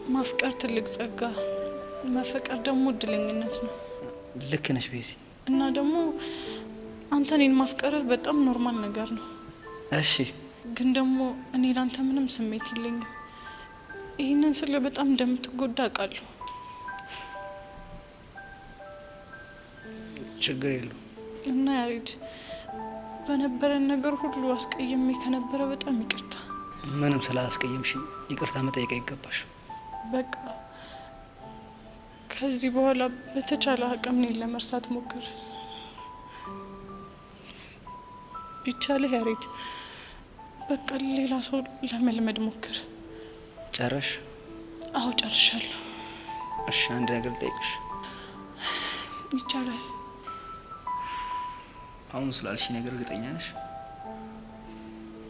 ማፍቀር ትልቅ ጸጋ፣ መፈቀር ደግሞ እድለኝነት ነው። ልክ ነሽ ቤዚ። እና ደግሞ አንተ እኔን ማፍቀርህ በጣም ኖርማል ነገር ነው። እሺ ግን ደግሞ እኔ ላንተ ምንም ስሜት የለኝም። ይህንን ስለ በጣም እንደምትጎዳ አውቃለሁ። ችግር የለውም። እና ያሬድ በነበረን ነገር ሁሉ አስቀየሜ ከነበረ በጣም ይቅርታ። ምንም ስላስቀየምሽኝ ይቅርታ መጠየቅ አይገባሽ። በቃ ከዚህ በኋላ በተቻለ አቅም እኔን ለመርሳት ሞክር። ቢቻልህ ያሬድ በቃ ሌላ ሰው ለመልመድ ሞክር። ጨረሽ? አዎ ጨርሻለሁ። እሺ አንድ ነገር ልጠይቅሽ። ይቻላል? አሁን ስላልሽ ነገር እርግጠኛ ነሽ?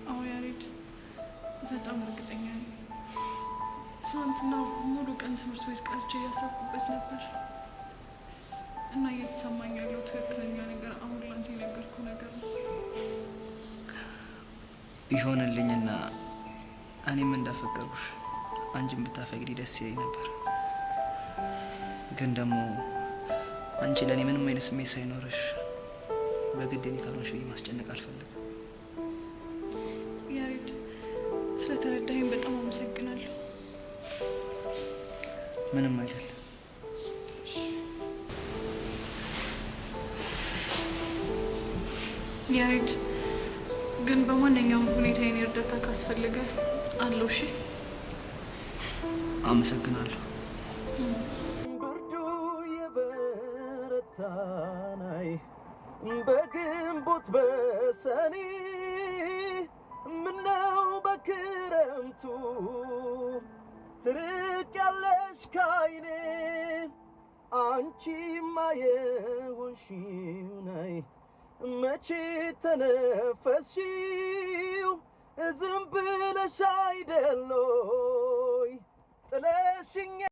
አዎ ያሬድ በጣም እርግጠኛ ነኝ። ትናንትና ሙሉ ቀን ትምህርት ቤት ቀርቼ እያሰብኩበት ነበር እና እየተሰማኝ ያለው ትክክለኛ ነገር አሁን ላንተ የነገርኩ ነገር ነው። ቢሆንልኝና እኔም እንዳፈቀርኩሽ አንቺን ብታፈቅሪ ደስ ይለኝ ነበር። ግን ደግሞ አንቺ ለእኔ ምንም አይነት ስሜት ሳይኖርሽ በግድ እኔ ካልሆንሽ ብዬ ማስጨነቅ አልፈልግም። ያሬድ ስለተረዳኸኝ በጣም አመሰግናለሁ። ምንም አይደል። ያሬድ ግን በማንኛውም ሁኔታ የኔ እርዳታ ካስፈልገ አለው። እሺ አመሰግናለሁ። ብርዱ የበረታናይ በግንቦት በሰኔ ምነው በክረምቱ ትርቅ ያለሽ ካይኔ አንቺማ የሆንሽው ናይ መቼ ተነፈስሽው ዝም ብለሽ አይደሎይ ጥለሽኝ